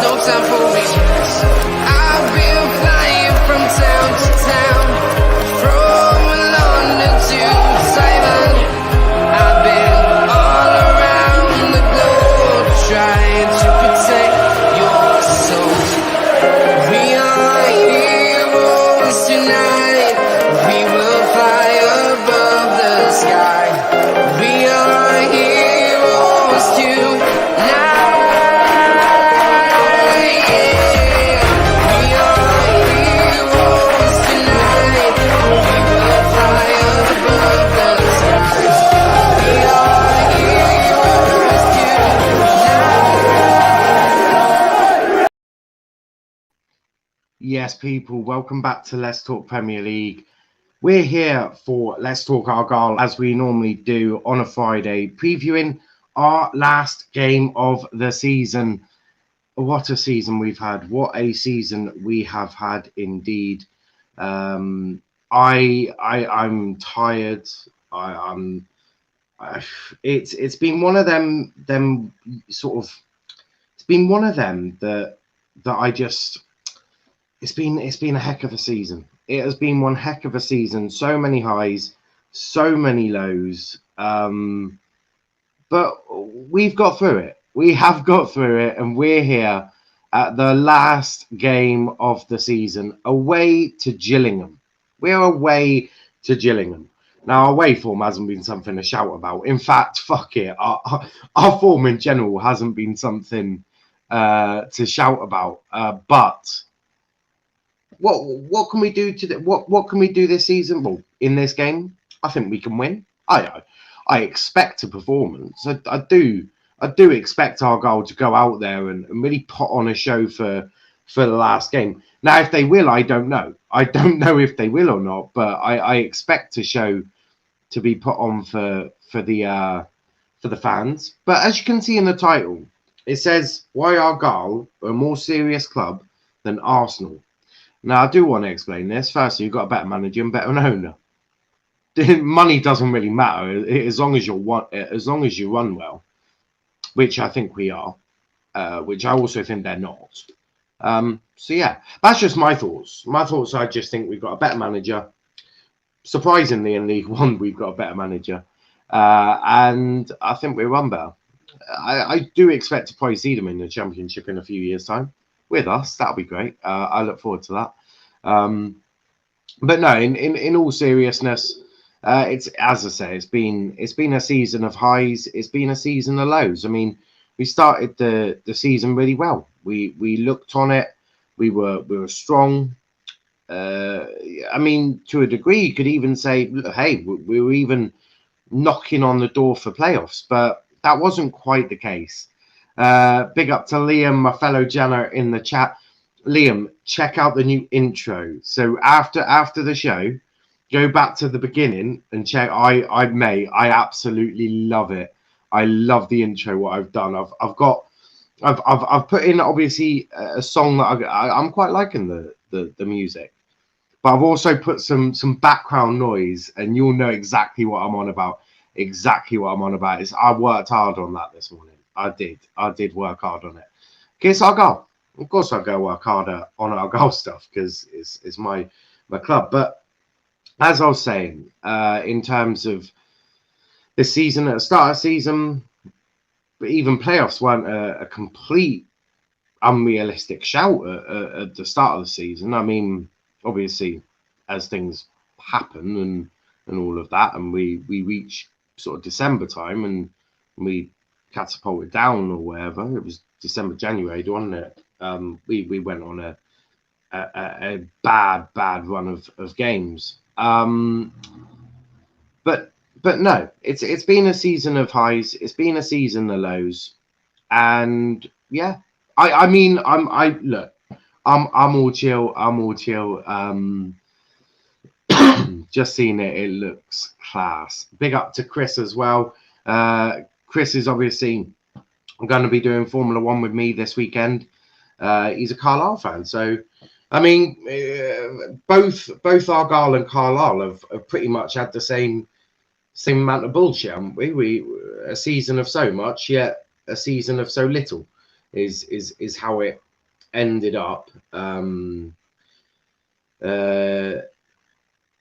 no time for regrets. I've been flying from town to town, from London to Taiwan. I've been all around the globe trying to protect your soul. We are heroes tonight. We will fly above the sky. We are heroes tonight. Yes, people, welcome back to Let's Talk Premier League. We're here for Let's Talk Argyle, as we normally do on a Friday, previewing our last game of the season. What a season we've had. What a season we have had indeed. I'm tired. It's been one of them sort of. It's been one of them that I just. It's been a heck of a season. It has been one heck of a season. So many highs, so many lows. But we've got through it. We have got through it, and we're here at the last game of the season, away to Gillingham. We're away to Gillingham. Now, our away form hasn't been something to shout about. In fact, fuck it. Our form in general hasn't been something to shout about. But what can we do what can we do this season? Well, in this game, I think we can win. I expect a performance. I do expect Argyle to go out there and really put on a show for the last game. Now, if they will, I don't know. I don't know if they will or not, but I expect a show to be put on for the fans. But as you can see in the title, it says, "Why Argyle a more serious club than Arsenal?" Now, I do want to explain this. Firstly, you've got a better manager and better owner. Money doesn't really matter as long as you run well, which I think we are, which I also think they're not. So yeah, that's just my thoughts. My thoughts are I just think we've got a better manager. Surprisingly, in League One, we've got a better manager, and I think we run better. I do expect to probably see them in the Championship in a few years' time. With us, that'll be great. I look forward to that. But no, in all seriousness, it's, as I say, it's been a season of highs. It's been a season of lows. I mean, we started the season really well. We looked on it. We were strong. I mean, to a degree, you could even say, hey, we were even knocking on the door for playoffs, but that wasn't quite the case. Big up to Liam, my fellow Jenner, in the chat. Liam, check out the new intro. So after the show, go back to the beginning and check. I absolutely love it. I love the intro. What I've done, I've put in obviously a song that I'm quite liking the music, but I've also put some background noise, and you'll know exactly what I'm on about. Exactly what I'm on about is I worked hard on that this morning. I did work hard on it. Okay, so Argyle. Of course, I'll go work harder on Argyle stuff because it's my club. But as I was saying, in terms of the season, at the start of the season, but even playoffs weren't a complete unrealistic shout at the start of the season. I mean, obviously, as things happen and all of that, and we reach sort of December time and we catapulted down or whatever. It was December, January, wasn't it? We went on a bad run of games. But no, it's been a season of highs. It's been a season of lows, and yeah, I mean, I'm all chill. I'm all chill. Just seen it. It looks class. Big up to Chris as well. Chris is obviously going to be doing Formula One with me this weekend. He's a Carlisle fan, so I mean, both Argyle and Carlisle have pretty much had the same amount of bullshit, haven't we? A season of so much, yet a season of so little is how it ended up.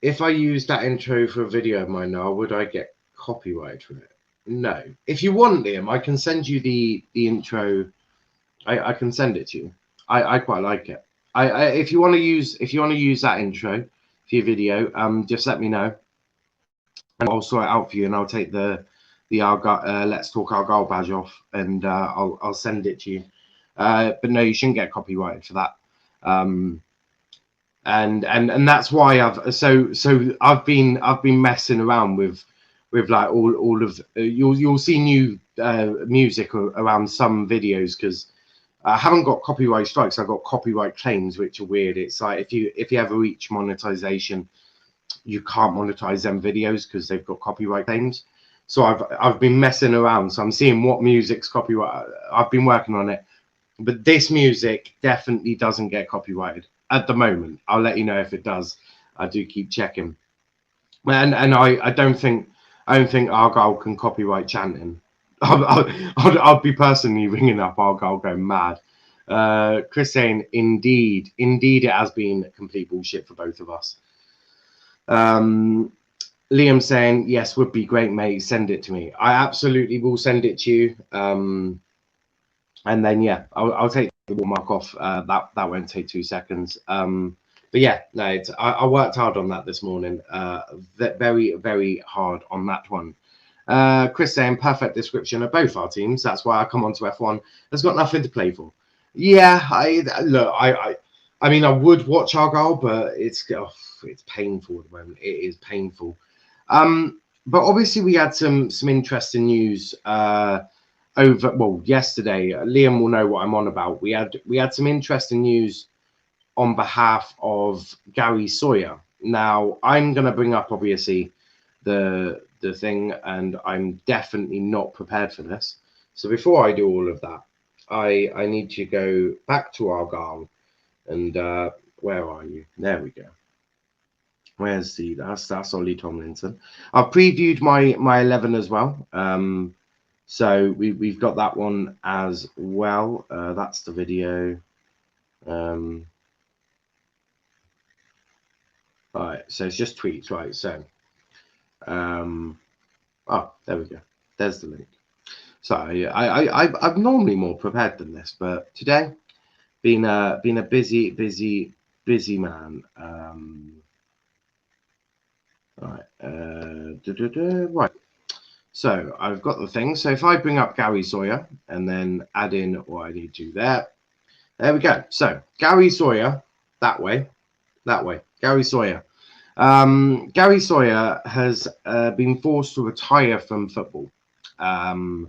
If I used that intro for a video of mine now, would I get copyright for it? No. If you want, Liam, I can send you the intro. I can send it to you. I quite like it. If you want to use that intro for your video, just let me know, and I'll sort it out for you, and I'll take the Argyle, Let's Talk Argyle badge off, and I'll send it to you. But no, you shouldn't get copyrighted for that. And that's why I've been messing around with like all of you'll see new music around some videos, because I haven't got copyright strikes. I've got copyright claims, which are weird. It's like if you ever reach monetization, you can't monetize them videos because they've got copyright claims. So I've been messing around. So I'm seeing what music's copyright. I've been working on it, but this music definitely doesn't get copyrighted at the moment. I'll let you know if it does. I do keep checking. And I don't think Argyle can copyright chanting. I'll be personally ringing up Argyle going mad. Chris saying, indeed it has been complete bullshit for both of us. Liam saying, yes, would be great, mate. Send it to me. I absolutely will send it to you. And then, yeah, I'll take the watermark off. That won't take 2 seconds. But yeah, no, I worked hard on that this morning. Very, very hard on that one. Chris saying, perfect description of both our teams. That's why I come on to F1. There's got nothing to play for. Yeah, I mean, I would watch Argyle, but it's painful at the moment. It is painful. But obviously we had some interesting news yesterday. Liam will know what I'm on about. We had some interesting news on behalf of Gary Sawyer. Now I'm going to bring up obviously the thing, and I'm definitely not prepared for this. So before I do all of that, I need to go back to Argyle, and where are you? There we go. Where's that's Ollie Tomlinson. I've previewed my 11 as well. So we've got that one as well. That's the video. All right, so it's just tweets, right? So oh, there we go. There's the link. So I'm normally more prepared than this, but today been a busy man. Right. So I've got the thing. So if I bring up Gary Sawyer and then add in what I need to there we go. So Gary Sawyer, that way. Gary Sawyer. Gary Sawyer has been forced to retire from football. Gary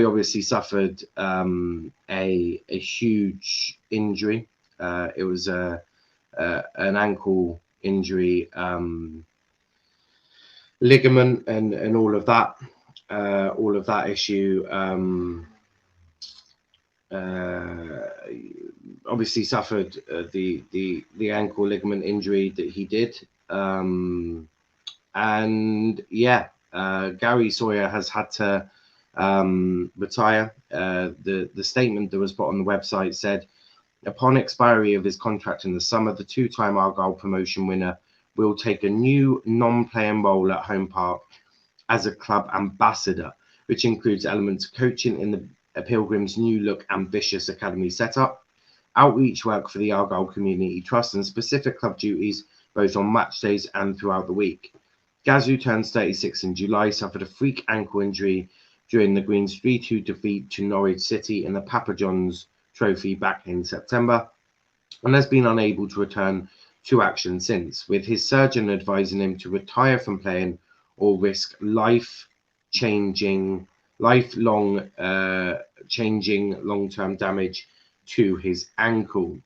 obviously suffered a huge injury. It was an ankle injury, ligament, and all of that issue. Obviously suffered the ankle ligament injury that he did, and yeah, Gary Sawyer has had to retire. The statement that was put on the website said, upon expiry of his contract in the summer, the two-time Argyle promotion winner will take a new non-playing role at Home Park as a club ambassador, which includes elements of coaching in the Pilgrims' new look ambitious academy setup, outreach work for the Argyle Community Trust, and specific club duties both on match days and throughout the week. Gazoo turns 36 in July, suffered a freak ankle injury during the Greens' 3-2 defeat to Norwich City in the Papa John's Trophy back in September, and has been unable to return to action since, with his surgeon advising him to retire from playing or risk life-changing long-term damage to his ankle.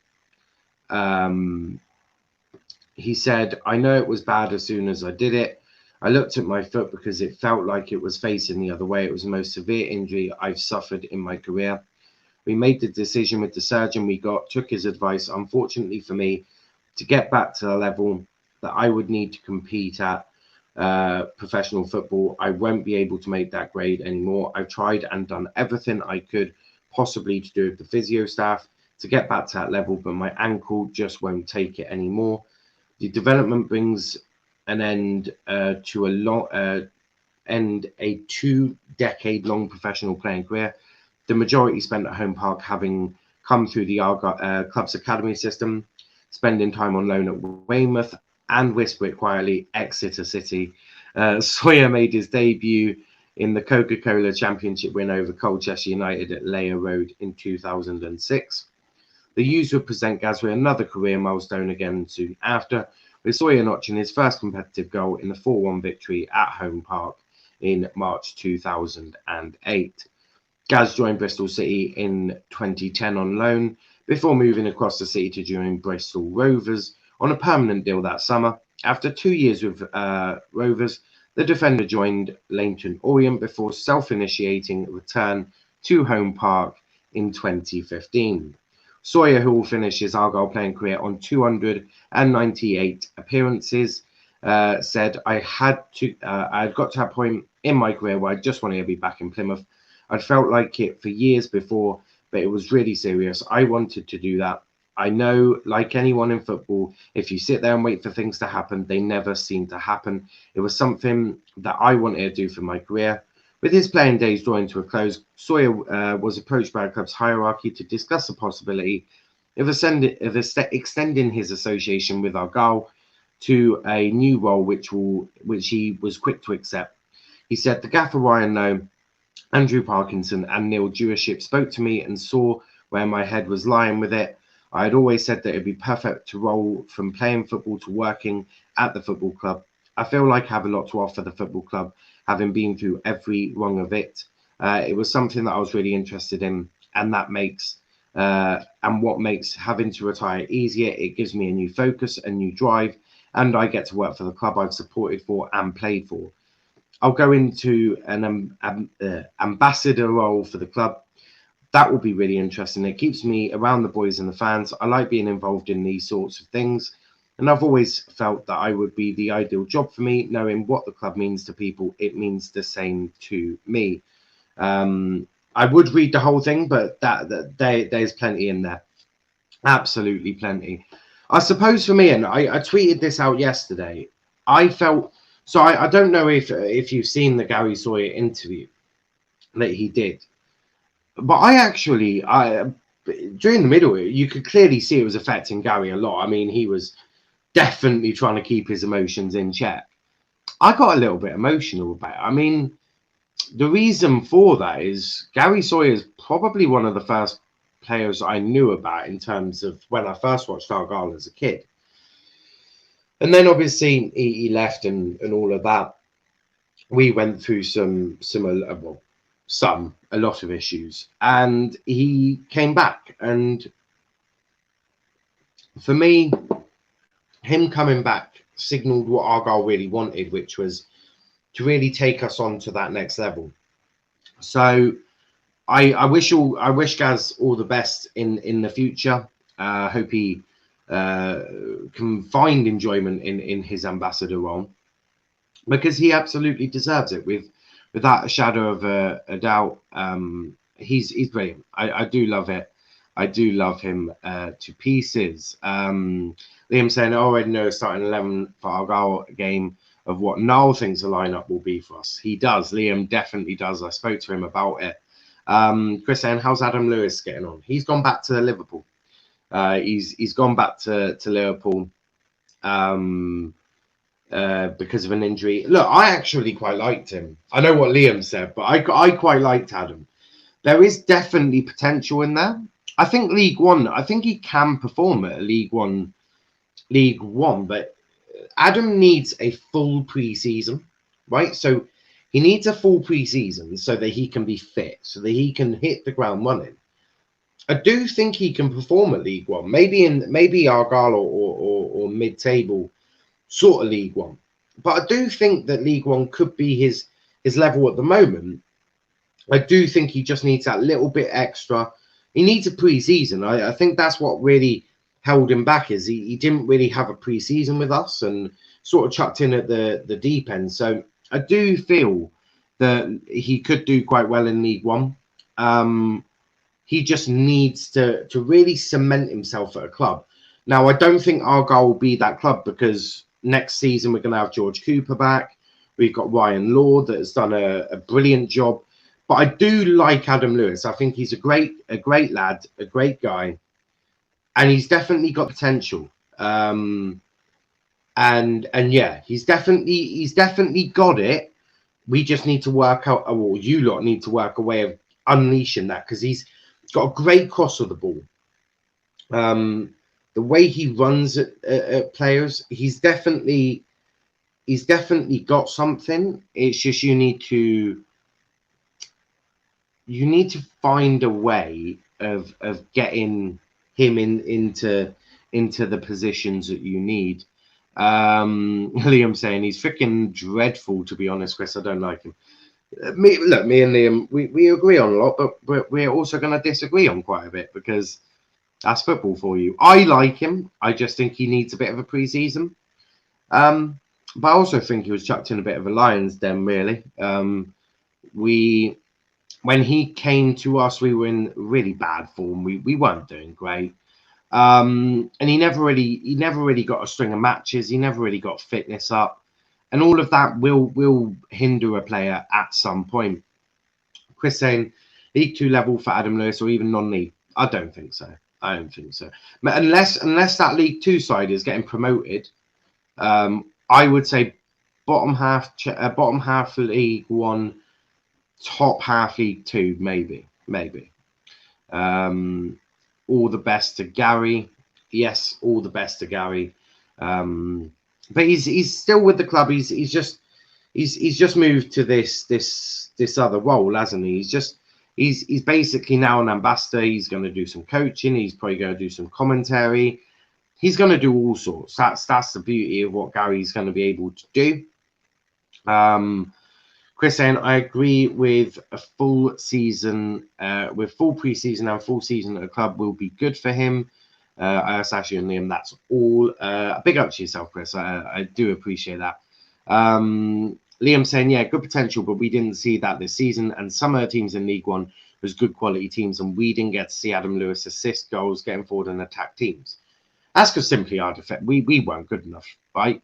He said, I know it was bad as soon as I did it. I looked at my foot because it felt like it was facing the other way. It was the most severe injury I've suffered in my career. We made the decision with the surgeon we got, took his advice, unfortunately for me, to get back to the level that I would need to compete at professional football. I won't be able to make that grade anymore. I've tried and done everything I could possibly to do with the physio staff, to get back to that level, but my ankle just won't take it anymore. The development brings an end to a 2-decade-long professional playing career, the majority spent at home park, having come through the Argyle club's academy system, spending time on loan at Weymouth, and whisper it quietly, Exeter City. Sawyer made his debut in the Coca-Cola Championship win over Colchester United at Layer Road in 2006. The youths would present Gaz with another career milestone again soon after, with Sawyer notching his first competitive goal in the 4-1 victory at home park in March 2008. Gaz joined Bristol City in 2010 on loan, before moving across the city to join Bristol Rovers on a permanent deal that summer. After 2 years with Rovers, the defender joined Leighton Orient before self-initiating a return to home park in 2015. Sawyer, who will finish his Argyle playing career on 298 appearances, said, I had got to a point in my career where I just wanted to be back in Plymouth. I'd felt like it for years before, but it was really serious. I wanted to do that. I know, like anyone in football, if you sit there and wait for things to happen, they never seem to happen. It was something that I wanted to do for my career. With his playing days drawing to a close, Sawyer was approached by a club's hierarchy to discuss the possibility of extending his association with Argyle to a new role, which he was quick to accept. He said, the gaffer Ryan Lowe, Andrew Parkinson and Neil Jewiship spoke to me and saw where my head was lying with it. I had always said that it'd be perfect to roll from playing football to working at the football club. I feel like I have a lot to offer the football club, having been through every rung of it. It was something that I was really interested in, and that makes what makes having to retire easier. It gives me a new focus, a new drive, and I get to work for the club I've supported for and played for. I'll go into an ambassador role for the club. That will be really interesting. It keeps me around the boys and the fans. I like being involved in these sorts of things. And I've always felt that I would be the ideal job for me, knowing what the club means to people. It means the same to me. I would read the whole thing, but there's plenty in there. Absolutely plenty. I suppose for me, and I tweeted this out yesterday, I felt... So I don't know if you've seen the Gary Sawyer interview that he did. But during the middle, you could clearly see it was affecting Gary a lot. I mean, he was definitely trying to keep his emotions in check. I got a little bit emotional about it. I mean, the reason for that is Gary Sawyer is probably one of the first players I knew about in terms of when I first watched Argyle as a kid. And then obviously he left and all of that. We went through a lot of issues, and he came back. And for me, him coming back signaled what Argyle really wanted, which was to really take us on to that next level. So I wish Gaz all the best in the future. Hope he can find enjoyment in his ambassador role, because he absolutely deserves it, without a shadow of a doubt. He's brilliant. I do love it. I do love him to pieces. Liam saying, I already know starting 11 for Argyle game of what Niall thinks the lineup will be for us. He does. Liam definitely does. I spoke to him about it. Chris saying, how's Adam Lewis getting on? He's gone back to Liverpool. He's gone back to Liverpool because of an injury. Look, I actually quite liked him. I know what Liam said, but I quite liked Adam. There is definitely potential in there. I think League One, I think he can perform at League One, but Adam needs a full pre-season, right? So he needs a full pre-season so that he can be fit, so that he can hit the ground running. I do think he can perform at League One, maybe Argyle or mid-table sort of League One. But I do think that League One could be his level at the moment. I do think he just needs that little bit extra. He needs a pre-season. I think that's what really held him back, is he didn't really have a pre-season with us and sort of chucked in at the deep end. So I do feel that he could do quite well in League One. he just needs to really cement himself at a club. Now, I don't think Argyle will be that club, because next season we're going to have George Cooper back. We've got Ryan Law that has done a brilliant job. But I do like Adam Lewis. I think he's a great lad, a great guy, and he's definitely got potential. And yeah, he's definitely got it. We just need to work out, or you lot need to work a way of unleashing that, because he's got a great cross of the ball. The way he runs at players, he's definitely got something. It's just you need to find a way of getting him into the positions that you need. Liam saying he's freaking dreadful, to be honest, Chris. I don't like him. Me and Liam, we agree on a lot, but we're also going to disagree on quite a bit, because that's football for you. I like him. I just think he needs a bit of a pre-season. But I also think he was chucked in a bit of a lion's den, really. When he came to us, we were in really bad form. We weren't doing great. And he never really got a string of matches. He never really got fitness up. And all of that will hinder a player at some point. Chris saying League 2 level for Adam Lewis, or even non-league. I don't think so. But unless that League 2 side is getting promoted, I would say bottom half League 1, top half League 2, maybe. All the best to Gary. Yes, all the best to Gary. But he's still with the club. He's just moved to this other role, hasn't he? He's basically now an ambassador. He's going to do some coaching. He's probably going to do some commentary. He's going to do all sorts. That's the beauty of what Gary's going to be able to do. Chris saying, I agree with a full season, with full pre-season and full season at the club will be good for him. Sashi and Liam, that's all. Big up to yourself, Chris. I do appreciate that. Liam saying, yeah, good potential, but we didn't see that this season. And some of the teams in League One was good quality teams, and we didn't get to see Adam Lewis assist goals, getting forward and attack teams. That's because simply our defense, we weren't good enough, right?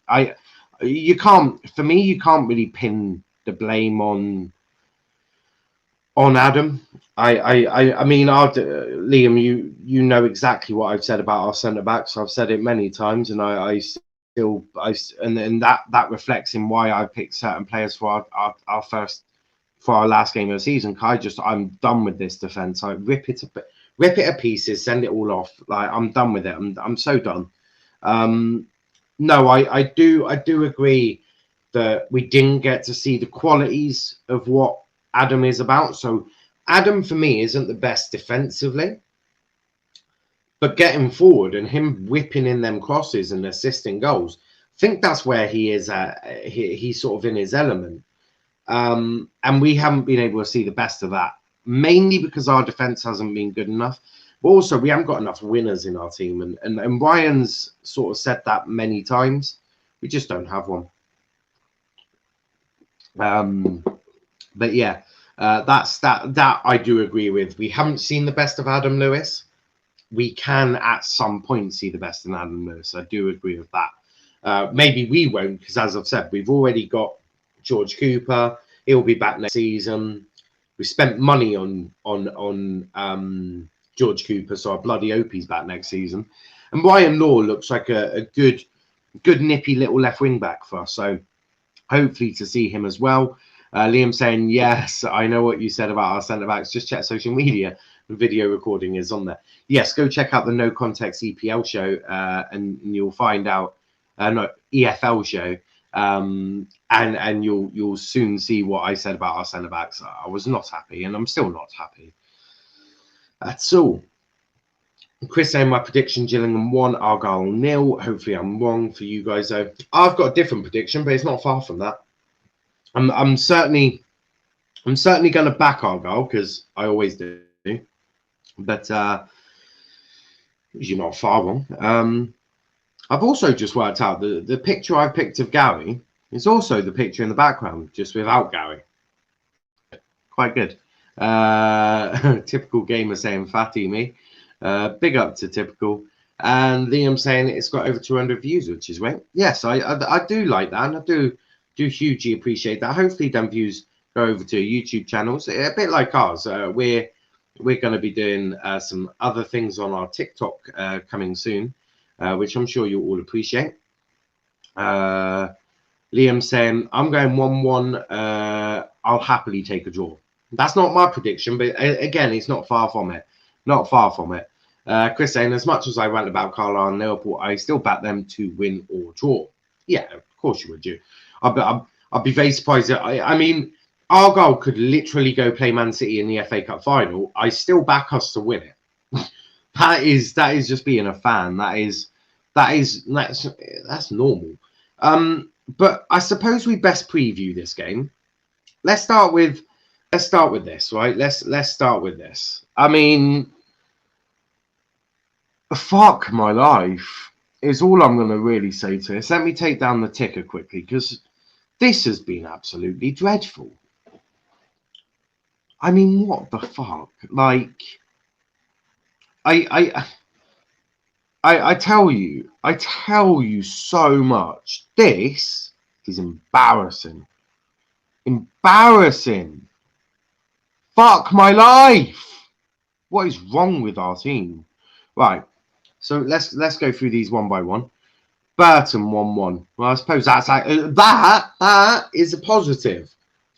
You can't really pin the blame on Adam. I mean, Liam, you know exactly what I've said about our centre backs. I've said it many times, and and that reflects in why I picked certain players for our last game of the season. I'm done with this defence. I rip it to pieces, send it all off. Like, I'm done with it. I'm so done. No, I do agree that we didn't get to see the qualities of what Adam is about. So Adam, for me, isn't the best defensively, but getting forward and him whipping in them crosses and assisting goals, I think that's where he is at. He's sort of in his element. And we haven't been able to see the best of that, mainly because our defense hasn't been good enough. But also, we haven't got enough winners in our team. And Ryan's sort of said that many times. We just don't have one. But yeah, that I do agree with. We haven't seen the best of Adam Lewis. We can at some point see the best in Adam Lewis. I do agree with that. Maybe we won't, because as I've said, we've already got George Cooper. He'll be back next season. We spent money on George Cooper, so I bloody hope he's back next season. And Ryan Law looks like a good nippy little left wing back for us. So hopefully to see him as well. Liam saying, yes, I know what you said about our centre backs. Just check social media. The video recording is on there. Yes, go check out the No Context EPL show, and you'll find out. No, EFL show, and you'll soon see what I said about our centre backs. I was not happy, and I'm still not happy. That's all. Chris saying my prediction: Gillingham 1, Argyle 0. Hopefully, I'm wrong for you guys though. I've got a different prediction, but it's not far from that. I'm certainly going to back Argyle, because I always do. But you're not far wrong. I've also just worked out the picture I've picked of Gary is also the picture in the background, just without Gary. Quite good. Typical gamer saying fatty me. Big up to Typical. And Liam saying it's got over 200 views, which is great. Yes, I do like that, and I do hugely appreciate that. Hopefully, them views go over to YouTube channels, a bit like ours. We're going to be doing some other things on our TikTok coming soon, which I'm sure you'll all appreciate. Liam saying, I'm going 1-1. I'll happily take a draw. That's not my prediction, but again, it's not far from it. Not far from it. Chris saying, as much as I rant about Carlisle and Liverpool, I still back them to win or draw. Yeah, of course you would, do. I'd be very surprised. I mean, Argyle could literally go play Man City in the FA Cup final. I still back us to win it. that is just being a fan. That's normal. But I suppose we best preview this game. Let's start with this, right? Let's start with this. I mean, fuck my life is all I'm going to really say to this. Let me take down the ticker quickly, because this has been absolutely dreadful. I mean, what the fuck? Like, I tell you so much. This is embarrassing. Embarrassing. Fuck my life. What is wrong with our team? Right. So let's go through these one by one. Burton 1-1. Well, I suppose that's that is a positive.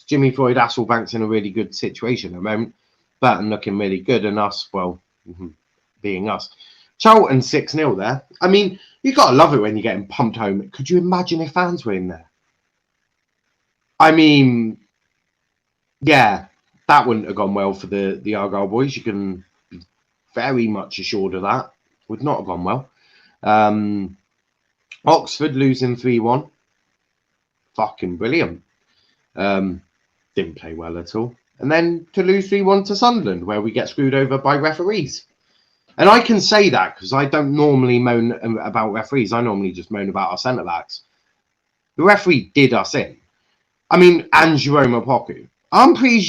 Jimmy Floyd Hasselbank's in a really good situation at the moment. Burton looking really good, and us, well, being us. Charlton 6-0 there. I mean, you got to love it when you're getting pumped home. Could you imagine if fans were in there? I mean, yeah, that wouldn't have gone well for the Argyle boys. You can be very much assured of that. Would not have gone well. Oxford losing 3-1. Fucking brilliant. Didn't play well at all. And then to lose 3-1 to Sunderland, where we get screwed over by referees. And I can say that because I don't normally moan about referees. I normally just moan about our centre-backs. The referee did us in. I mean, and Jerome Opoku. I'm pretty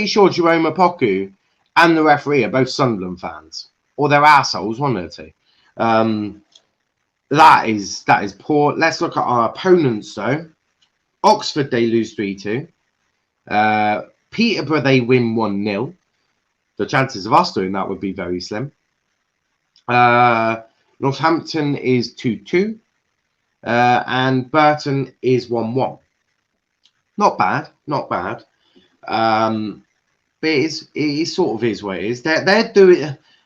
sure Jerome Opoku and the referee are both Sunderland fans. Or they're assholes, one or two. That is poor. Let's look at our opponents, though. Oxford, they lose 3-2. Peterborough, they win 1-0. The chances of us doing that would be very slim. Northampton is 2-2. And Burton is 1-1. Not bad. But it sort of is what it is.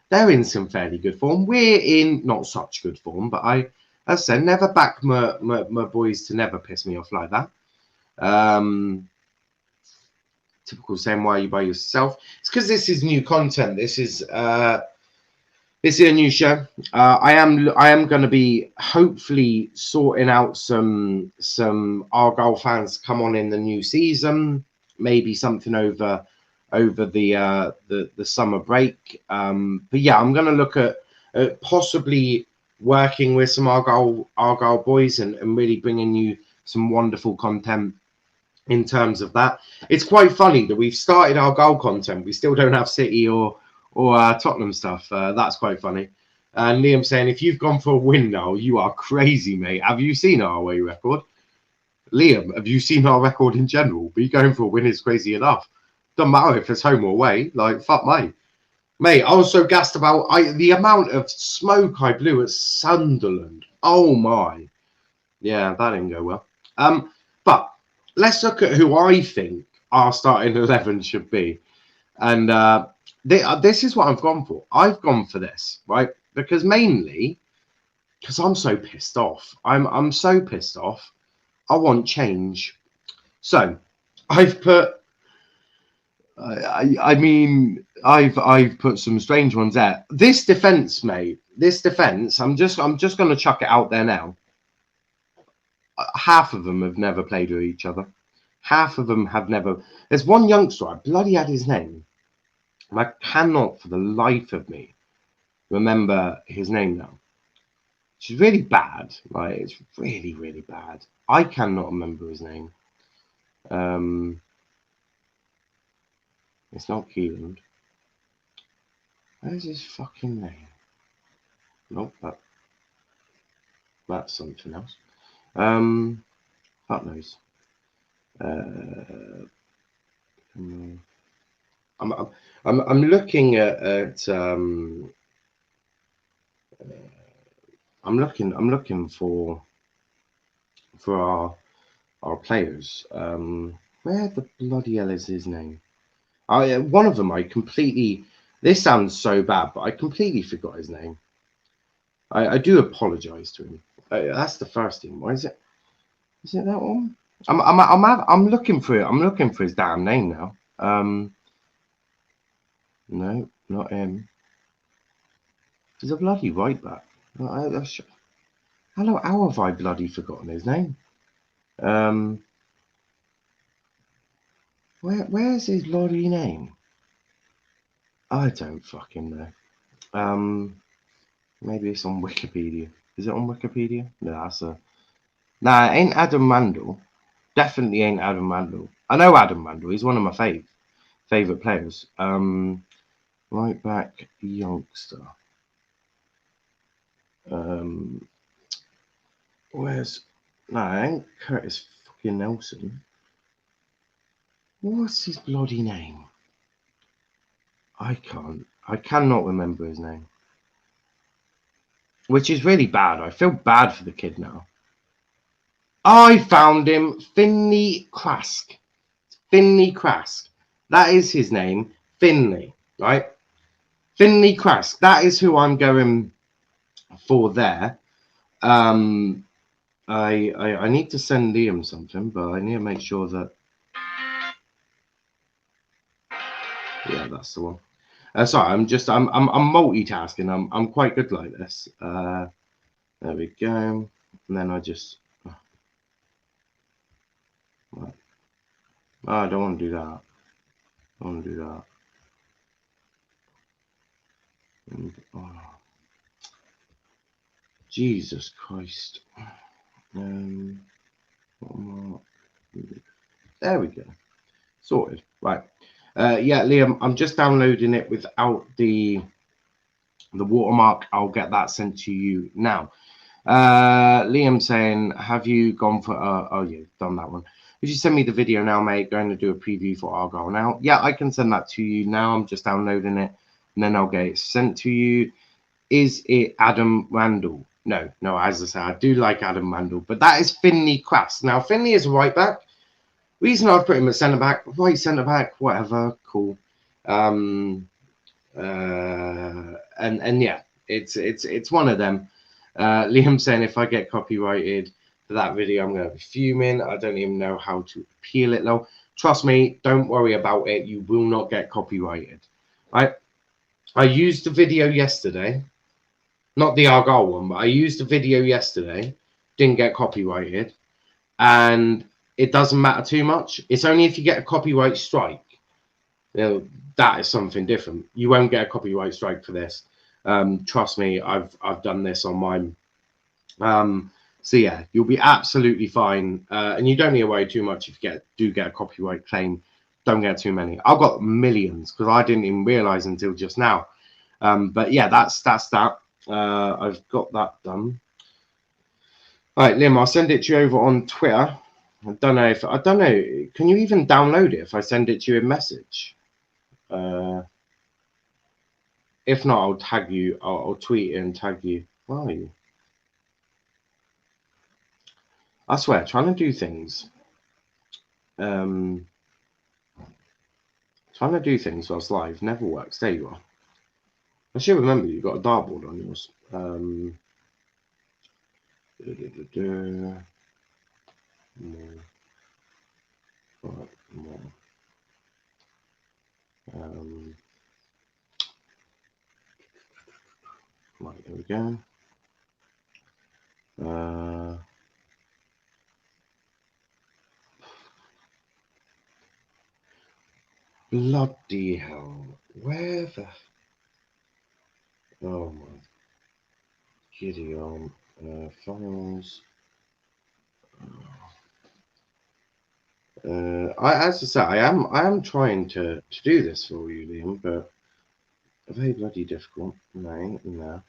They're in some fairly good form. We're in not such good form, but as I said, never back my boys to never piss me off like that. Typical saying, why are you by yourself? It's because this is new content. This is a new show. I am going to be hopefully sorting out some Argyle fans to come on in the new season. Maybe something over the summer break. But yeah, I'm going to look at possibly working with some Argyle boys and really bringing you some wonderful content in terms of that. It's quite funny that we've started Argyle content. We still don't have City or Tottenham stuff. That's quite funny. And Liam saying, if you've gone for a win now, you are crazy, mate. Have you seen our away record? Liam, have you seen our record in general? But going for a win is crazy enough. Doesn't matter if it's home or away. Like, fuck me. Mate, I was so gassed about the amount of smoke I blew at Sunderland. Oh, my. Yeah, that didn't go well. But let's look at who I think our starting 11 should be. And this is what I've gone for. I've gone for this, right? Because mainly, because I'm so pissed off. I'm so pissed off. I want change. So, I've put... I mean, I've put some strange ones there. This defense, mate. This defense. I'm just going to chuck it out there now. Half of them have never played with each other. Half of them have never. There's one youngster. I bloody had his name. And I cannot, for the life of me, remember his name now. It's really bad. Right? It's really, really bad. I cannot remember his name. It's not Keeland. Where's his fucking name? Nope, that's something else. Fuck knows. I'm looking at I'm looking for our players. Where the bloody hell is his name? One of them I completely. This sounds so bad, but I completely forgot his name. I do apologise to him. That's the first thing. Why is it? Is it that one? I'm looking for it. I'm looking for his damn name now. No, not him. He's a bloody right back. How have I bloody forgotten his name? Where's his bloody name? I don't fucking know. Maybe it's on Wikipedia. Is it on Wikipedia? No, Nah, it ain't Adam Mandel. Definitely ain't Adam Mandel. I know Adam Mandel. He's one of my favourite players. Right back youngster. Where's... Nah, it ain't Curtis fucking Nelson. What's his bloody name? I cannot remember his name. Which is really bad. I feel bad for the kid now. I found him. Finley Crask. Finley Crask. That is his name. Finley, right? Finley Crask. That is who I'm going for there. I need to send Liam something, but I need to make sure that... Yeah, that's the one. Sorry, I'm multitasking. I'm quite good like this. There we go. And then I just... Right. Oh, I don't want to do that. I want to do that. And, Jesus Christ. There we go. Sorted. Right. Yeah, Liam, I'm just downloading it without the watermark. I'll get that sent to you now. Liam saying, have you gone for... oh, you've done that one. Would you send me the video now, mate? Going to do a preview for Argyle now. Yeah, I can send that to you now. I'm just downloading it, and then I'll get it sent to you. Is it Adam Randall? No, as I say, I do like Adam Randall, but that is Finley Crass. Now, Finley is a right back. Reason I've put him at centre back, right centre back, whatever, cool. And yeah, it's one of them. Liam saying, if I get copyrighted for that video, I'm going to be fuming. I don't even know how to appeal it, though. Trust me, don't worry about it. You will not get copyrighted. Right? I used the video yesterday. Not the Argyle one, but I used the video yesterday. Didn't get copyrighted. And it doesn't matter too much. It's only if you get a copyright strike. You know, that is something different. You won't get a copyright strike for this. Trust me, I've done this on mine. So yeah, you'll be absolutely fine. And you don't need to worry too much if you do get a copyright claim. Don't get too many. I've got millions because I didn't even realize until just now. But yeah, that's that. I've got that done. All right, Liam, I'll send it to you over on Twitter. I don't know. Can you even download it if I send it to you in message? If not, I'll tag you. I'll tweet it and tag you. Where are you? I swear, trying to do things. Trying to do things whilst live never works. There you are. I should remember you've got a dartboard on yours. More. Right, here we go. Bloody hell. Where the... Oh my... Giddy on. Files. As I say, I am trying to do this for you, Liam, but very bloody difficult. No. I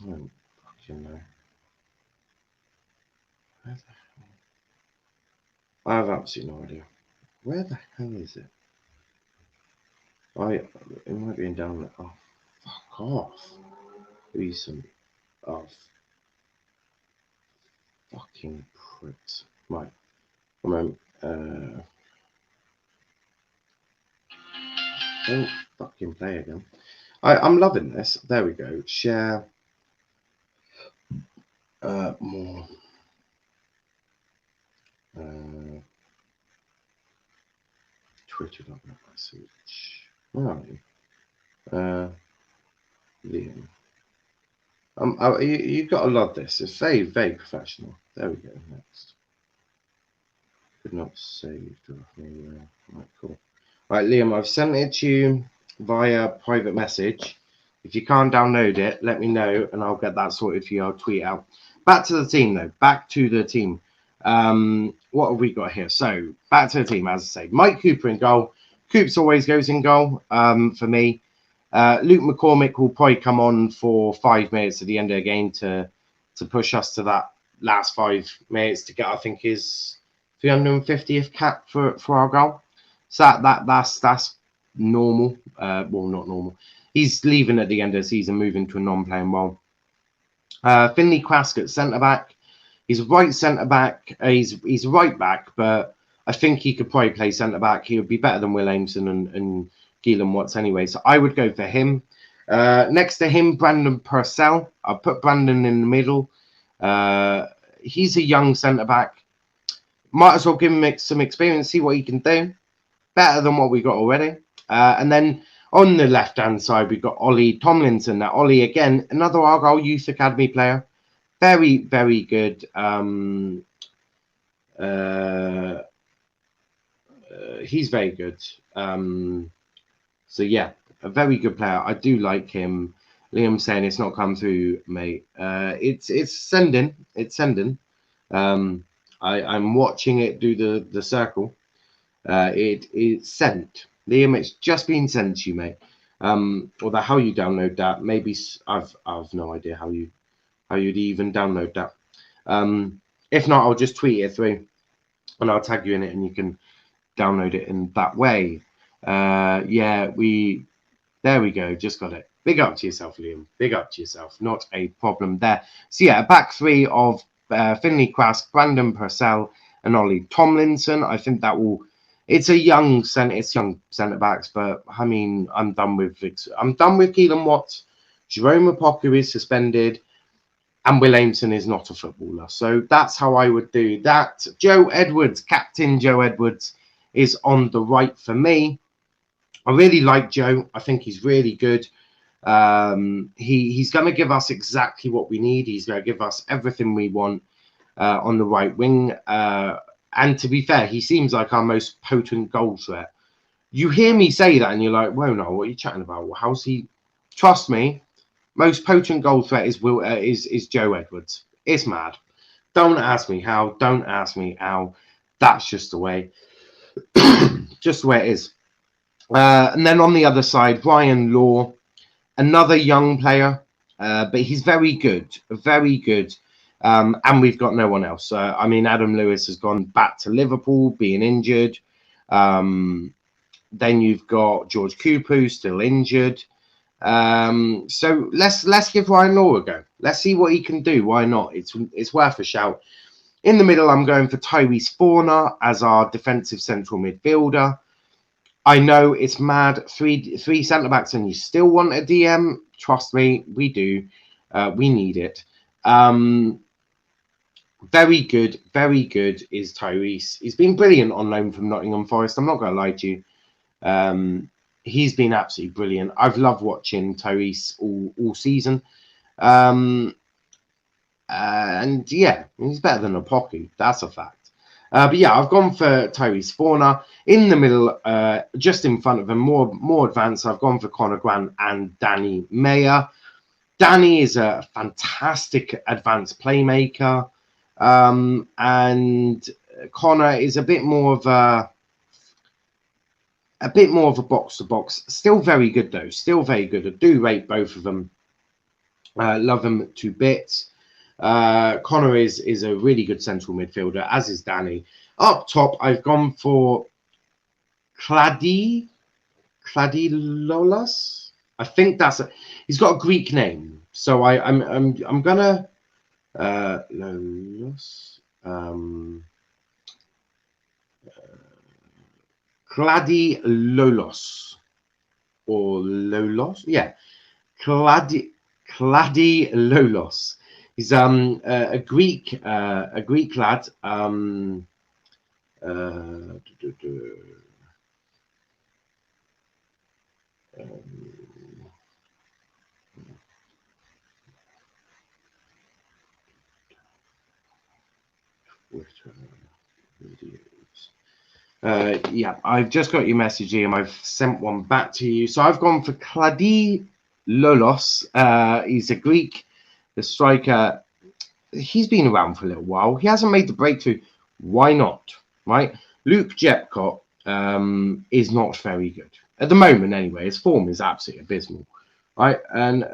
don't fucking know. Where the hell? I have absolutely no idea. Where the hell is it? It might be in down there. Oh, fuck off. Recent. Oh, fucking pricks. Right. Come on. Don't fucking play again. I'm loving this. There we go. Share. More. Twitter.message. Where are you? Liam. You've got to love this. It's very, very professional. There we go. Next. Could not save. Right, cool. Right, Liam, I've sent it to you via private message. If you can't download it, let me know and I'll get that sorted for you. I'll tweet out. Back to the team, though. Back to the team. What have we got here? So, back to the team, as I say. Mike Cooper in goal. Coops always goes in goal for me. Luke McCormick will probably come on for 5 minutes at the end of the game to push us to that last 5 minutes to get, I think, his 350th cap for Argyle. So that's normal. Well, not normal. He's leaving at the end of the season, moving to a non-playing role. Finley Quask at centre back. He's a right centre back. He's a right back, but I think he could probably play centre back. He would be better than Will Aimson and Gillingham Watts anyway. So I would go for him. Next to him, Brandon Purcell. I'll put Brandon in the middle. He's a young centre back. Might as well give him some experience, see what he can do. Better than what we got already. And then on the left-hand side, we've got Ollie Tomlinson. Now, Ollie, again, another Argyle Youth Academy player. Very, very good. He's very good. So, yeah, a very good player. I do like him. Liam's saying it's not come through, mate. It's sending. It's sending. I'm watching it do the circle. It's sent. Liam, it's just been sent to you, mate. Although how you download that, maybe I've no idea how you'd even download that. If not, I'll just tweet it through and I'll tag you in it and you can download it in that way. Yeah, there we go, just got it. Big up to yourself, Liam. Big up to yourself. Not a problem there. So yeah, a back three of Finley Quask, Brandon Purcell, and Ollie Tomlinson. I think that will. It's young centre backs, but I mean, I'm done with Gillingham Watts. Jerome Apoku is suspended, and Will Aimson is not a footballer. So that's how I would do that. Joe Edwards, Captain Joe Edwards, is on the right for me. I really like Joe. I think he's really good. He's going to give us exactly what we need. He's going to give us everything we want on the right wing. And to be fair, he seems like our most potent goal threat. You hear me say that and you're like, whoa, no, what are you chatting about? Well, how's he? Trust me, most potent goal threat is Joe Edwards. It's mad. Don't ask me how. Don't ask me how. That's just the way. Just the way it is. And then on the other side, Brian Law, another young player, but he's very good, very good. And we've got no one else. I mean, Adam Lewis has gone back to Liverpool, being injured. Then you've got George Cooper, who's still injured. So let's give Ryan Law a go. Let's see what he can do. Why not? It's worth a shout. In the middle, I'm going for Tyrese Forner as our defensive central midfielder. I know it's mad. Three centre backs, and you still want a DM. Trust me, we do. We need it. Very good is Tyrese. He's been brilliant on loan from Nottingham Forest. I'm not going to lie to you. He's been absolutely brilliant. I've loved watching Tyrese all season. And yeah, he's better than a Pocky. That's a fact. But yeah, I've gone for Tyrese Forner. In the middle, just in front of him, more advanced, I've gone for Connor Grant and Danny Mayer. Danny is a fantastic advanced playmaker. And Connor is a bit more of a box to box. Still very good though. Still very good. I do rate both of them. Love them to bits. Connor is a really good central midfielder, as is Danny. Up top, I've gone for Cladi Lolas. I think he's got a Greek name, so I'm gonna Lolas. Cladi Lolos or Lolos, yeah, Cladi Lolos. He's a Greek lad. Yeah, I've just got your message here and I've sent one back to you. So I've gone for Cladi Lolos. He's a Greek, the striker. He's been around for a little while. He hasn't made the breakthrough. Why not? Right? Luke Jepcott is not very good at the moment. Anyway, his form is absolutely abysmal. Right? And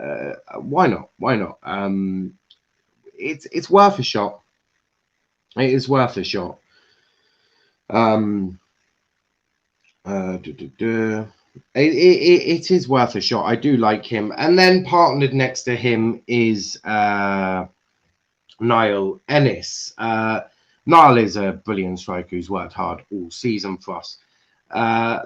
why not? Why not? It's worth a shot. It is worth a shot. It is worth a shot. I do like him. And then partnered next to him is Niall Ennis. Niall is a brilliant striker who's worked hard all season for us.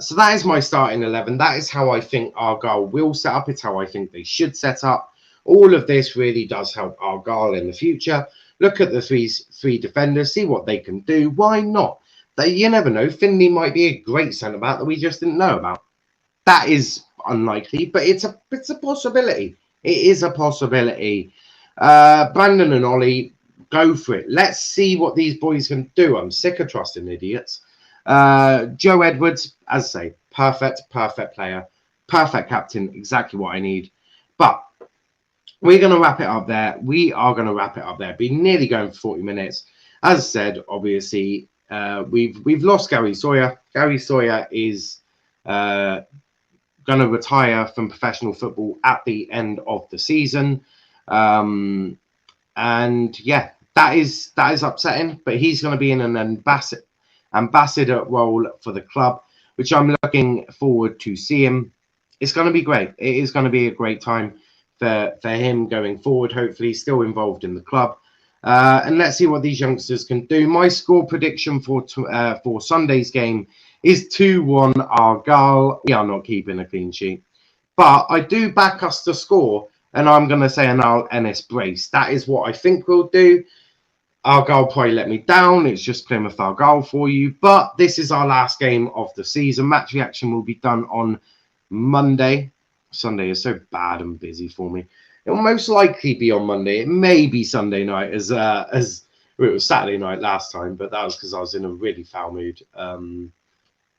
So that is my starting 11. That is how I think Argyle will set up. It's how I think they should set up. All of this really does help Argyle in the future. Look at the three defenders, see what they can do. Why not? You never know. Finley might be a great centre-back that we just didn't know about. That is unlikely, but it's a possibility. It is a possibility. Brandon and Ollie, go for it. Let's see what these boys can do. I'm sick of trusting idiots. Joe Edwards, as I say, perfect player, perfect captain, exactly what I need. But we're going to wrap it up there. We are going to wrap it up there. Been nearly going for 40 minutes. As I said, obviously, we've lost Gary Sawyer. Gary Sawyer is going to retire from professional football at the end of the season. And yeah, that is upsetting. But he's going to be in an ambassador role for the club, which I'm looking forward to see him. It's going to be great. It is going to be a great time for him going forward. Hopefully, still involved in the club. And let's see what these youngsters can do. My score prediction for Sunday's game is 2-1 Argyle. We are not keeping a clean sheet, but I do back us to score, and I'm going to say an Niall Ennis brace. That is what I think we'll do. Argyle probably let me down. It's just Plymouth Argyle for you, but this is our last game of the season. Match reaction will be done on Monday. Sunday is so bad and busy for me. It will most likely be on Monday. It may be Sunday night, as it was Saturday night last time, but that was because I was in a really foul mood.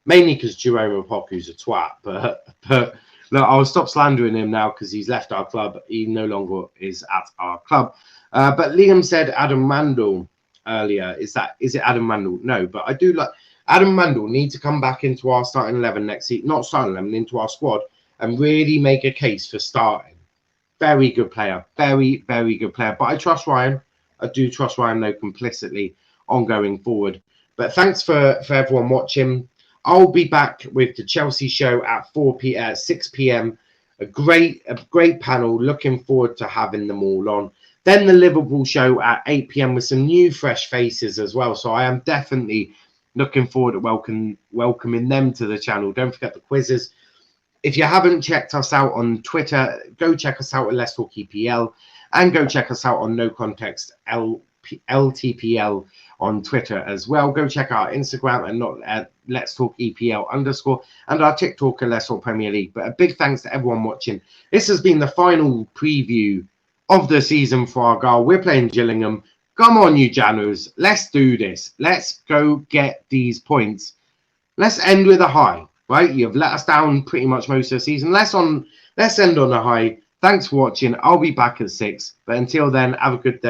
Mainly because Jerome Opoku's a twat, but look, I'll stop slandering him now because he's left our club. He no longer is at our club. But Liam said Adam Mandel earlier. Is it Adam Mandel? No, but I do like Adam Mandel. Need to come back into our starting 11 next season, not starting 11, into our squad, and really make a case for starting. Very good player. Very, very good player. But I trust Ryan. I do trust Ryan, though, complicitly on going forward. But thanks for everyone watching. I'll be back with the Chelsea show at 6 p.m. A great panel. Looking forward to having them all on. Then the Liverpool show at 8 p.m. with some new fresh faces as well. So I am definitely looking forward to welcoming them to the channel. Don't forget the quizzes. If you haven't checked us out on Twitter, go check us out at Let's Talk EPL, and go check us out on No Context LTPL on Twitter as well. Go check out our Instagram and not Let's Talk EPL _ and our TikTok at Let's Talk Premier League. But a big thanks to everyone watching. This has been the final preview of the season for Argyle. We're playing Gillingham. Come on, you Janos. Let's do this. Let's go get these points. Let's end with a high. Right, you've let us down pretty much most of the season. Let's end on a high. Thanks for watching. I'll be back at 6. But until then, have a good day.